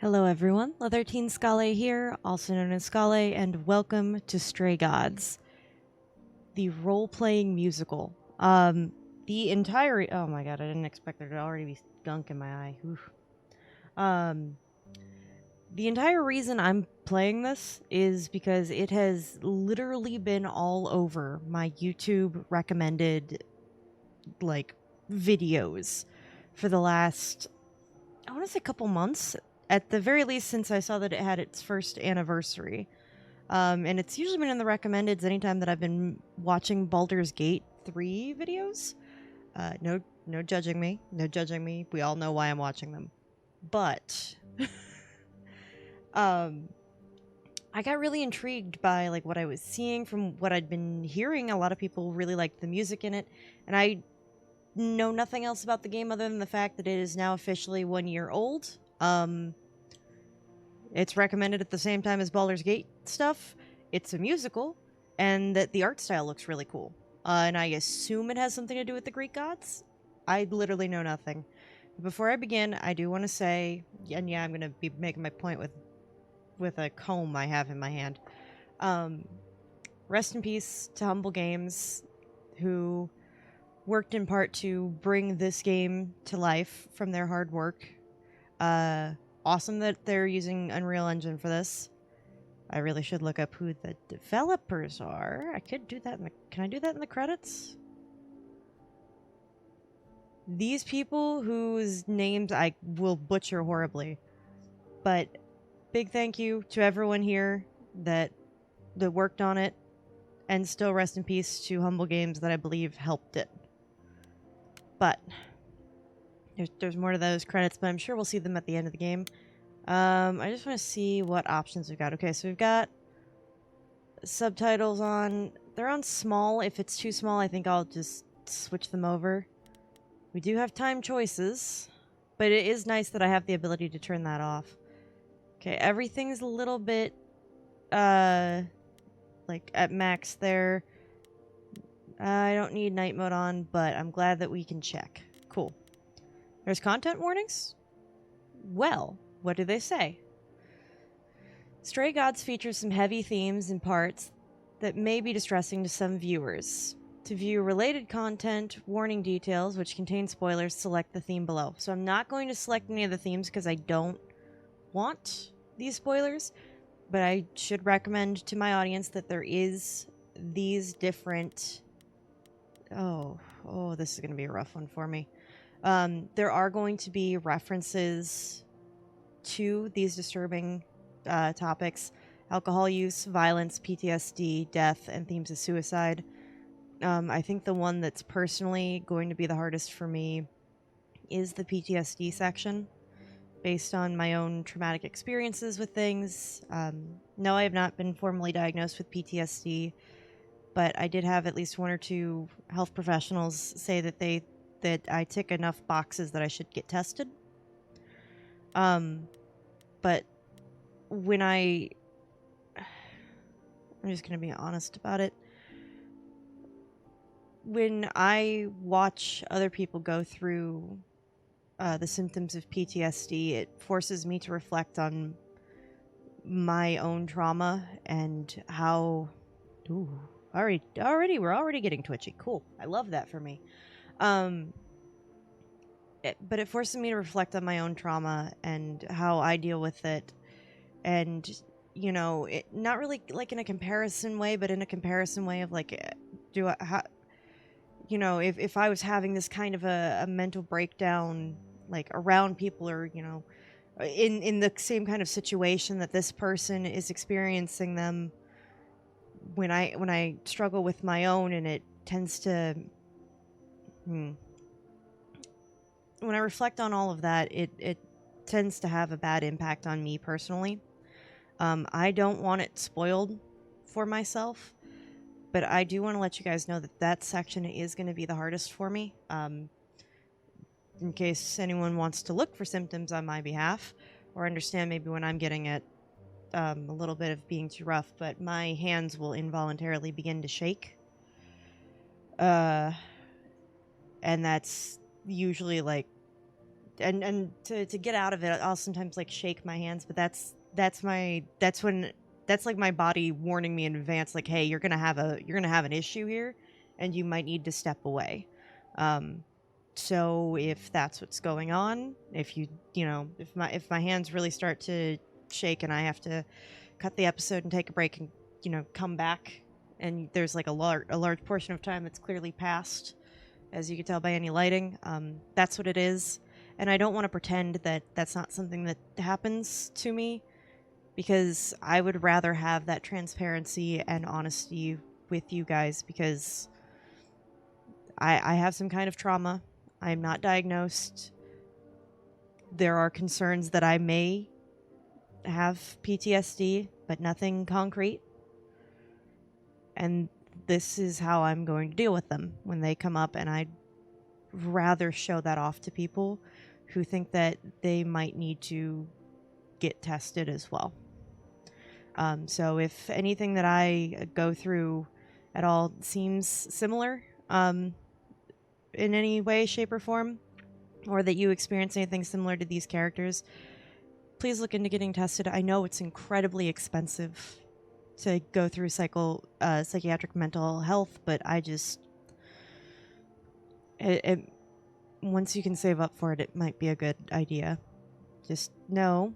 Hello everyone, Leatherteen Scale here, also known as Scale, and welcome to Stray Gods, the role-playing musical. Oh my god, I didn't expect there to already be gunk in my eye. Oof. Um, the entire reason I'm playing this is because it has literally been all over my YouTube recommended, videos for the last, I want to say, couple months. At the very least, since I saw that it had its first anniversary. And it's usually been in the recommendeds anytime that I've been watching Baldur's Gate 3 videos. No judging me. No judging me. We all know why I'm watching them. But, um, I got really intrigued by, what I was seeing from what I'd been hearing. A lot of people really liked the music in it. And I know nothing else about the game other than the fact that it is now officially 1 year old. It's recommended at the same time as Baldur's Gate stuff. It's a musical, and that the art style looks really cool. And I assume it has something to do with the Greek gods. I literally know nothing. Before I begin, I do want to say, and yeah, I'm going to be making my point with a comb I have in my hand. Rest in peace to Humble Games, who worked in part to bring this game to life from their hard work. Awesome that they're using Unreal Engine for this. I really should look up who the developers are. I could do that can I do that in the credits? These people whose names I will butcher horribly. But big thank you to everyone here that worked on it, and still rest in peace to Humble Games that I believe helped it. But there's more to those credits, but I'm sure we'll see them at the end of the game. I just want to see what options we've got. Okay, so we've got subtitles on. They're on small. If it's too small, I think I'll just switch them over. We do have time choices, but it is nice that I have the ability to turn that off. Okay, everything's a little bit, at max there. I don't need night mode on, but I'm glad that we can check. Cool. There's content warnings? Well, what do they say? Stray Gods features some heavy themes and parts that may be distressing to some viewers. To view related content, warning details, which contain spoilers, select the theme below. So I'm not going to select any of the themes because I don't want these spoilers, but I should recommend to my audience that there is these different... Oh, this is going to be a rough one for me. There are going to be references to these disturbing topics: alcohol use, violence, PTSD, death, and themes of suicide. I think the one that's personally going to be the hardest for me is the PTSD section, based on my own traumatic experiences with things. No, I have not been formally diagnosed with PTSD, but I did have at least one or two health professionals say that I tick enough boxes that I should get tested. But when I'm just going to be honest about it. When I watch other people go through the symptoms of PTSD, it forces me to reflect on my own trauma and how... Ooh, we're already getting twitchy. Cool. I love that for me. But it forces me to reflect on my own trauma and how I deal with it. And, not really like in a comparison way, but in a comparison way of if I was having this kind of a mental breakdown, around people, or, in the same kind of situation that this person is experiencing them, when I struggle with my own, and it tends to... When I reflect on all of that, it tends to have a bad impact on me personally. I don't want it spoiled for myself, but I do want to let you guys know that section is going to be the hardest for me. In case anyone wants to look for symptoms on my behalf, or understand maybe when I'm getting it, a little bit of being too rough, but my hands will involuntarily begin to shake. And that's usually and to get out of it, I'll sometimes like shake my hands, but that's like my body warning me in advance, like, hey, you're gonna have an issue here, and you might need to step away. So if that's what's going on, if if my hands really start to shake and I have to cut the episode and take a break and come back, and there's like a large portion of time that's clearly passed, as you can tell by any lighting, that's what it is. And I don't want to pretend that that's not something that happens to me, because I would rather have that transparency and honesty with you guys, because I have some kind of trauma. I'm not diagnosed. There are concerns that I may have PTSD, but nothing concrete. And this is how I'm going to deal with them when they come up, and I'd rather show that off to people who think that they might need to get tested as well. So if anything that I go through at all seems similar in any way, shape, or form, or that you experience anything similar to these characters, please look into getting tested. I know it's incredibly expensive to go through psychiatric mental health, but once you can save up for it, it might be a good idea. Just know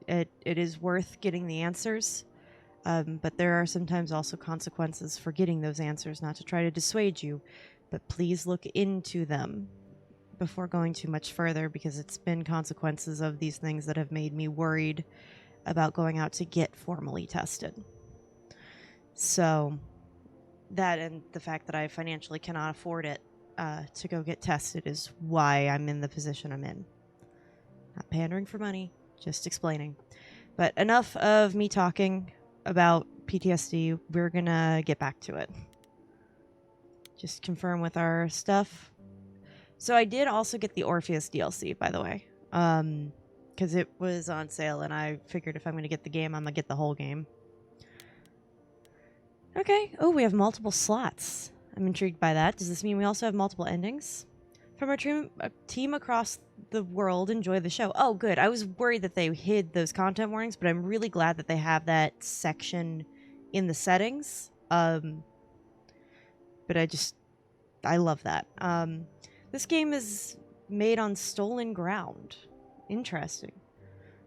it is worth getting the answers, but there are sometimes also consequences for getting those answers, not to try to dissuade you, but please look into them before going too much further, because it's been consequences of these things that have made me worried about going out to get formally tested. So that, and the fact that I financially cannot afford it to go get tested, is why I'm in the position I'm in. Not pandering for money, just explaining. But enough of me talking about PTSD. We're gonna get back to it. Just confirm with our stuff. So I did also get the Orpheus DLC, by the way, because it was on sale, and I figured if I'm gonna get the game, I'm gonna get the whole game. Okay. Oh, we have multiple slots. I'm intrigued by that. Does this mean we also have multiple endings? From our team across the world, enjoy the show. Oh, good. I was worried that they hid those content warnings, but I'm really glad that they have that section in the settings. But I love that. This game is made on stolen ground. Interesting.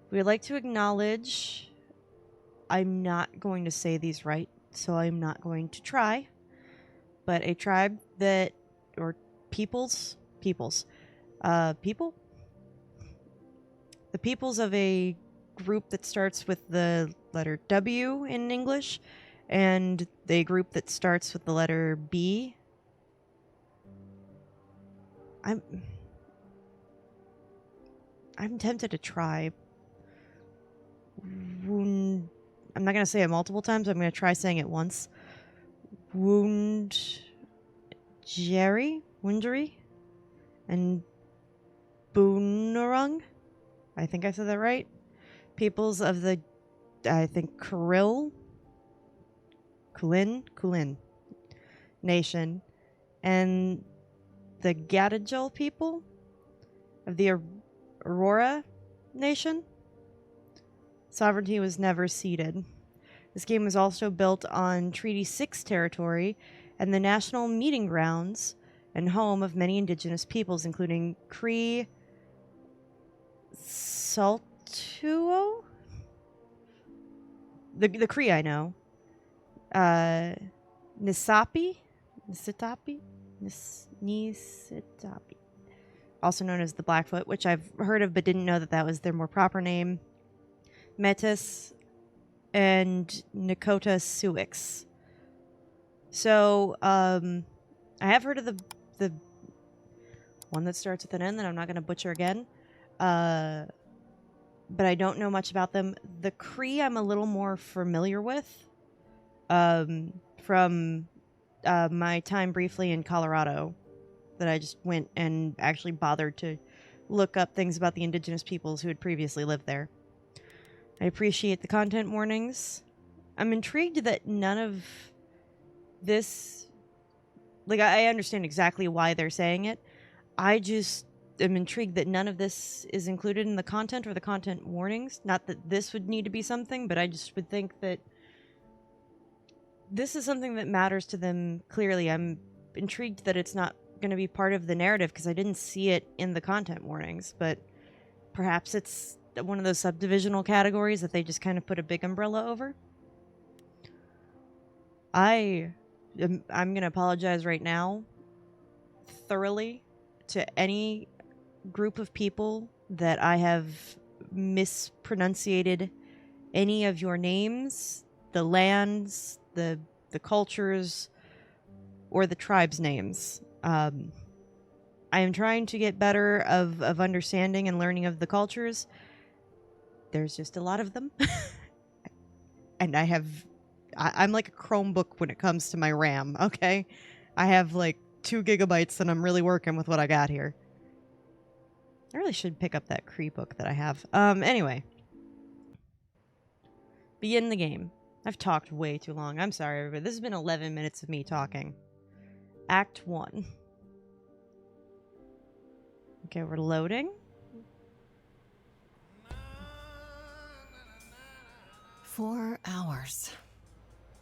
We'd like to acknowledge... I'm not going to say these right, so I'm not going to try. But a tribe that... or peoples? People? The peoples of a group that starts with the letter W in English, and the group that starts with the letter B. I'm tempted to try. I'm not going to say it multiple times. I'm going to try saying it once. Wundjeri, and Boonurung. I think I said that right. Peoples of the, I think, Kulin nation, and the Gadajal people of the Aurora nation. Sovereignty was never ceded. This game was also built on Treaty 6 territory and the national meeting grounds and home of many indigenous peoples, including Cree Saltuo? The Cree I know. Nisitapi? Also known as the Blackfoot, which I've heard of but didn't know that was their more proper name. Metis and Nakota Suix. So, I have heard of the one that starts with an N that I'm not going to butcher again. But I don't know much about them. The Cree I'm a little more familiar with. From my time briefly in Colorado, that I just went and actually bothered to look up things about the indigenous peoples who had previously lived there. I appreciate the content warnings. I'm intrigued that none of this... Like, I understand exactly why they're saying it. I just am intrigued that none of this is included in the content or the content warnings. Not that this would need to be something, but I just would think that this is something that matters to them clearly. I'm intrigued that it's not going to be part of the narrative because I didn't see it in the content warnings, but perhaps it's one of those subdivisional categories that they just kind of put a big umbrella over. I'm going to apologize right now thoroughly to any group of people that I have mispronunciated any of your names, the lands, the cultures, or the tribes' names. I am trying to get better of understanding and learning of the cultures. There's just a lot of them. And I'm like a Chromebook when it comes to my RAM, okay? I have like 2 gigabytes and I'm really working with what I got here. I really should pick up that Cree book that I have. Anyway. Begin the game. I've talked way too long. I'm sorry, everybody. This has been 11 minutes of me talking. Act 1. Okay, we're loading. 4 hours.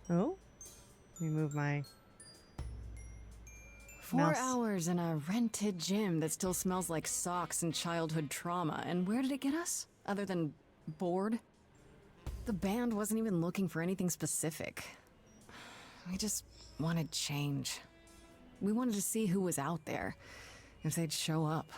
Oh? Let me move my 4 mouse. hours in a rented gym that still smells like socks and childhood trauma. And where did it get us? Other than bored? The band wasn't even looking for anything specific. We just wanted change. We wanted to see who was out there, if they'd show up.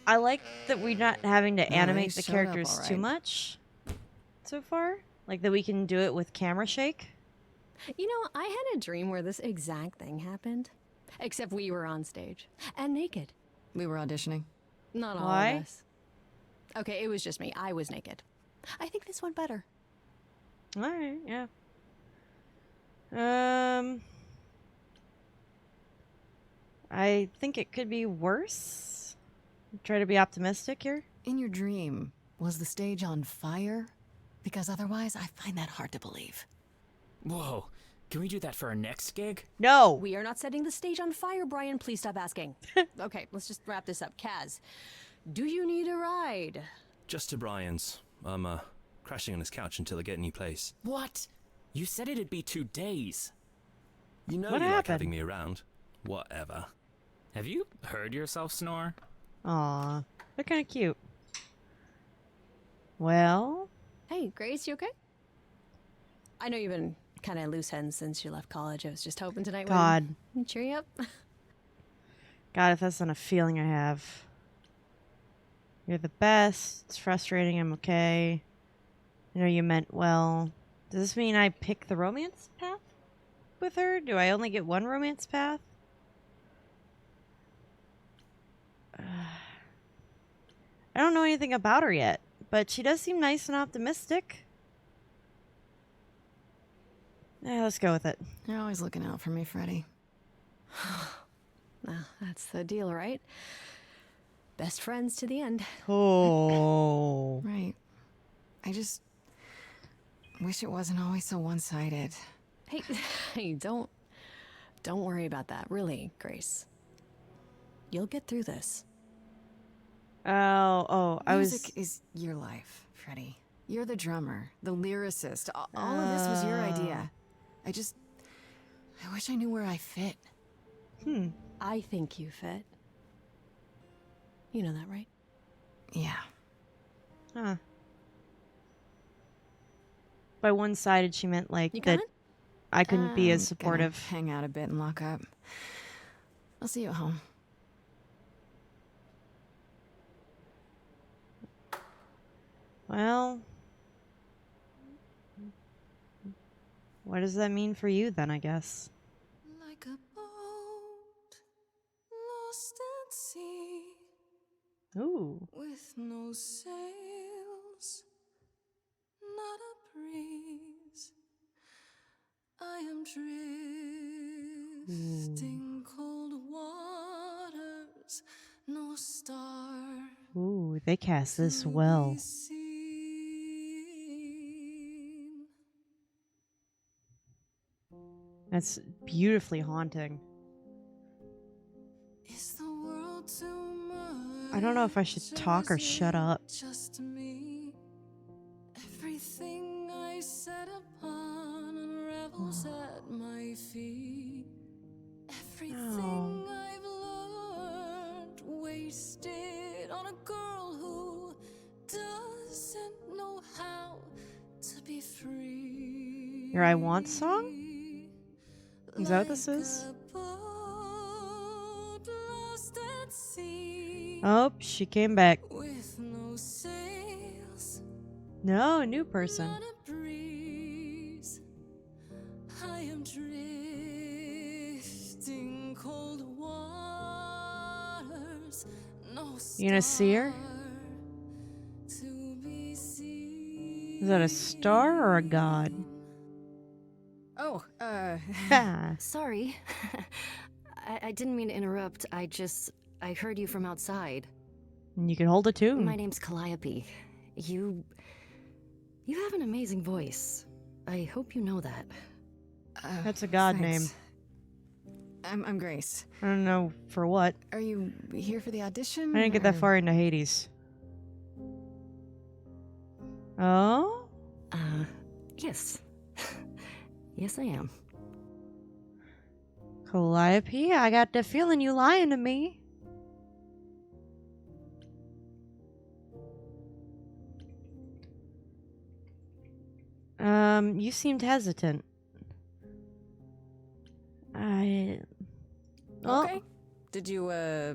I like that we're not having to animate they the showed up characters all too right. much so far. Like that we can do it with camera shake. You know, I had a dream where this exact thing happened. Except we were on stage. And naked. We were auditioning. Not all Why? of us. Okay, it was just me. I was naked. I think this went better. Alright, yeah. I think it could be worse. Try to be optimistic here. In your dream, was the stage on fire? Because otherwise, I find that hard to believe. Whoa, can we do that for our next gig? No! We are not setting the stage on fire, Brian. Please stop asking. Okay, let's just wrap this up. Kaz, do you need a ride? Just to Brian's. I'm, crashing on his couch until I get a new place. What? You said it'd be 2 days. You know What you like happened? having me around. Whatever. Have you heard yourself snore? Aw, they're kind of cute. Well, Hey, Grace, you okay? I know you've been kind of loose ends since you left college. I was just hoping tonight God. would cheer you up. God, if that's not a feeling I have. You're the best. It's frustrating. I'm okay. I know you meant well. Does this mean I pick the romance path with her? Do I only get one romance path? I don't know anything about her yet, but she does seem nice and optimistic. Yeah, let's go with it. You're always looking out for me, Freddie. Well, that's the deal, right? Best friends to the end. Oh. Right. I just wish it wasn't always so one-sided. Hey, hey, don't worry about that. Really, Grace. You'll get through this. I Music was... is your life, Freddie. You're the drummer, the lyricist. All of this was your idea. I wish I knew where I fit. I think you fit. You know that, right? Yeah. Huh. By one-sided, she meant like You that coming? I couldn't be as Gonna supportive. hang out a bit and lock up. I'll see you at home. Well, what does that mean for you then, I guess? Like a boat lost at sea Ooh. with no sails, not a breeze. I am drifting cold waters, no star. Ooh, they cast this to well. be seen. That's beautifully haunting. Is the world too much? I don't know if I should talk or shut up. Just me. Everything I set upon unravels at my feet. Everything I've learned wasted on a girl who doesn't know how to be free. Your I Want song? Is that what this is? Oh, she came back. With no sails, No, new person. not a breeze. I am drifting cold waters. No You gonna see her? star to be seen. Is that a star or a god? Oh, Ha. Sorry. I didn't mean to interrupt. I heard you from outside. And you can hold a tune. My name's Calliope. You have an amazing voice. I hope you know that. That's a god thanks. I'm Grace. name. I don't know for what. Are you here for the audition? I didn't get that or- far into Hades. Oh? Yes. Yes, I am. Calliope, I got the feeling you lying to me. You seemed hesitant. Okay. Well, Did you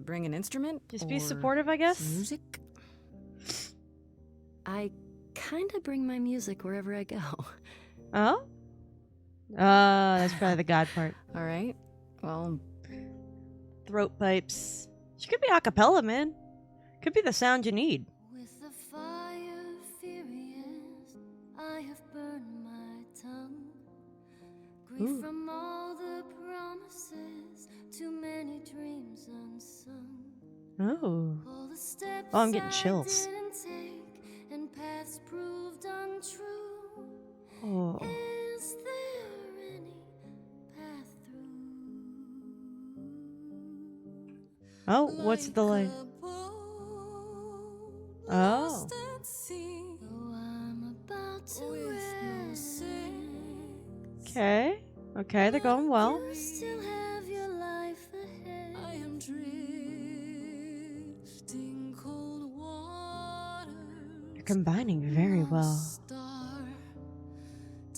bring an instrument? just be or supportive, I guess. Music? I kinda bring my music wherever I go. Oh? That's probably the god part. All right. Well, Throat pipes. She could be a cappella, man. Could be the sound you need. With the fire furious, I have burned my tongue. Grief Ooh. from all the promises, too many dreams unsung. Oh. All the steps Oh, I'm getting I chills. didn't take, and paths proved untrue. Oh. Is there any path through? Oh, what's the line? Oh. Though I'm about to rest, Okay. Okay, they're going well. you still have your life ahead. I am drifting cold water. You're combining very well. Star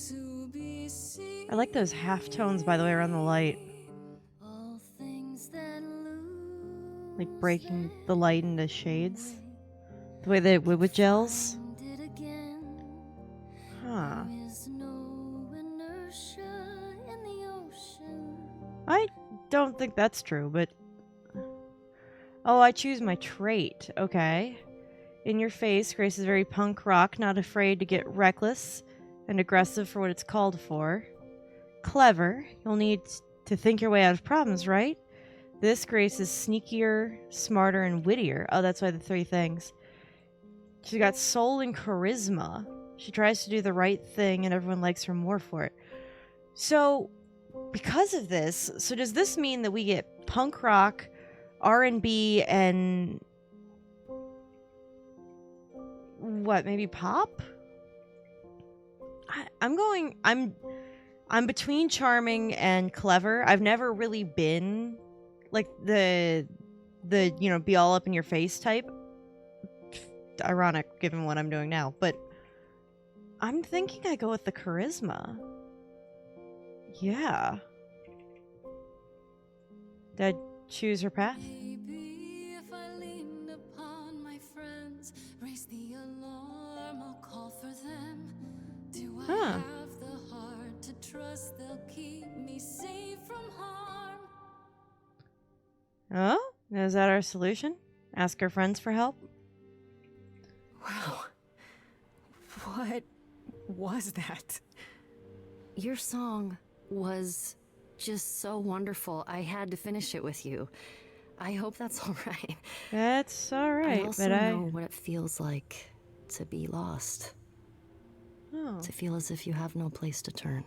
to be seen. I like those half tones, by the way, around the light. All things that lose Like breaking the light into shades. The way they would with gels. find it again. Huh. There is no inertia in the ocean. I don't think that's true, but... Oh, I choose my trait. Okay. In your face, Grace is very punk rock, not afraid to get reckless and aggressive for what it's called for. Clever. You'll need to think your way out of problems, right? This Grace is sneakier, smarter, and wittier. Oh, that's why the three things. She's got soul and charisma. She tries to do the right thing, and everyone likes her more for it. So, because of this, so does this mean that we get punk rock, R&B, and what? Maybe pop? I'm between charming and clever. I've never really been like the be all up in your face type. Ironic given what I'm doing now, but I'm thinking I go with the charisma. Yeah. Did I choose her path? Maybe if I leaned upon my friends, raise the alarm, I'll call for them. Do I Huh. have the heart to trust they'll keep me safe from harm? Oh? Is that our solution? Ask our friends for help? Wow. What was that? Your song was just so wonderful. I had to finish it with you. I hope that's all right. That's alright, I also but I... know what it feels like to be lost. Oh. To feel as if you have no place to turn.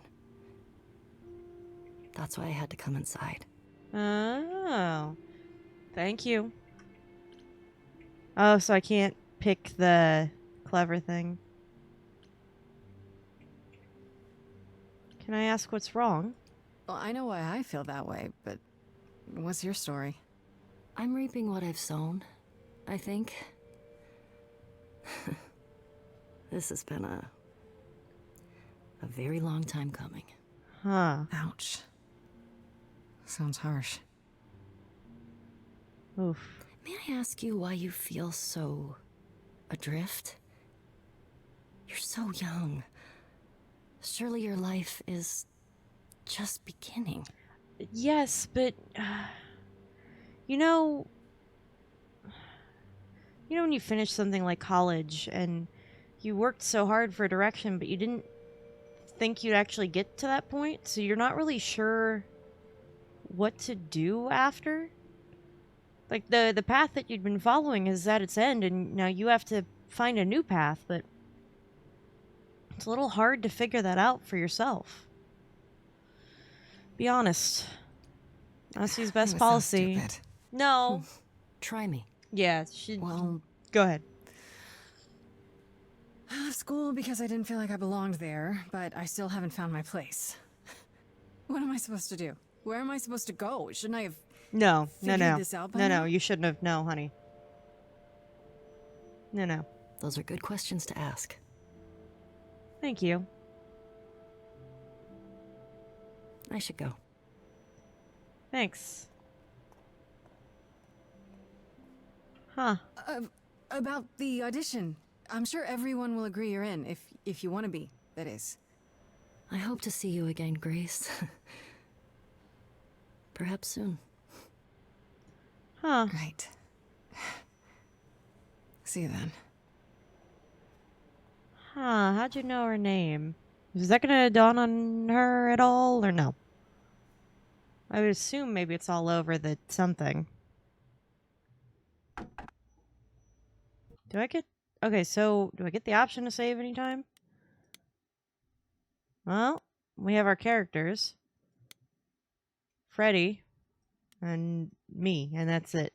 That's why I had to come inside. Oh. Thank you. Oh, so I can't pick the clever thing. Can I ask what's wrong? Well, I know why I feel that way, but what's your story? I'm reaping what I've sown, I think. This has been a very long time coming. Huh. Ouch. Sounds harsh. Oof. May I ask you why you feel so adrift? You're so young. Surely your life is just beginning. Yes, but you know, when you finish something like college and you worked so hard for a direction, but you didn't think you'd actually get to that point, so you're not really sure what to do after. Like the path that you'd been following is at its end, and now you have to find a new path, but it's a little hard to figure that out for yourself. Be honest. Honesty's best That sounds policy. stupid. No. Try me. Yeah, she. Well, Go ahead. I left school because I didn't feel like I belonged there, but I still haven't found my place. What am I supposed to do? Where am I supposed to go? Shouldn't I have No, figured this out by now? you shouldn't have. No, honey. No. Those are good questions to ask. Thank you. I should go. Thanks. Huh. About the audition. I'm sure everyone will agree you're in, if you want to be, that is. I hope to see you again, Grace. Perhaps soon. Huh. Right. See you then. Huh. How'd you know her name? Is that gonna dawn on her at all, or no? I would assume maybe it's all over the something. Do I get... Okay, so do I get the option to save anytime? Well, we have our characters. Freddy and me, and that's it.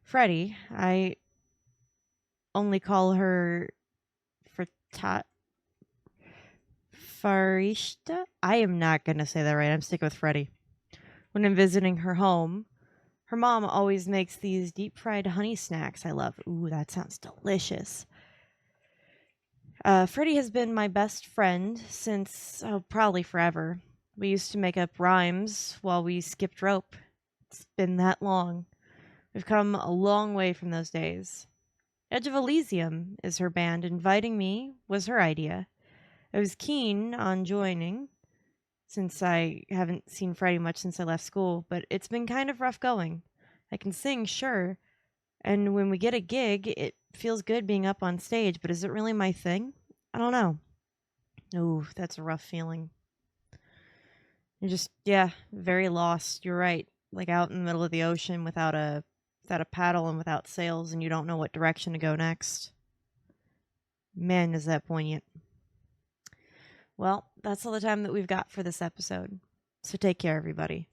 Freddy, I only call her Farishta? I am not going to say that right. I'm sticking with Freddy. When I'm visiting her home, her mom always makes these deep fried honey snacks I love. Ooh, that sounds delicious. Freddy has been my best friend since, probably forever. We used to make up rhymes while we skipped rope. It's been that long. We've come a long way from those days. Edge of Elysium is her band. Inviting me was her idea. I was keen on joining, since I haven't seen Freddy much since I left school, but it's been kind of rough going. I can sing, sure, and when we get a gig, it feels good being up on stage, but is it really my thing? I don't know. Ooh, that's a rough feeling. You're just, yeah, very lost. You're right. Like out in the middle of the ocean without a paddle and without sails, and you don't know what direction to go next. Man, is that poignant. Well, that's all the time that we've got for this episode. So take care, everybody.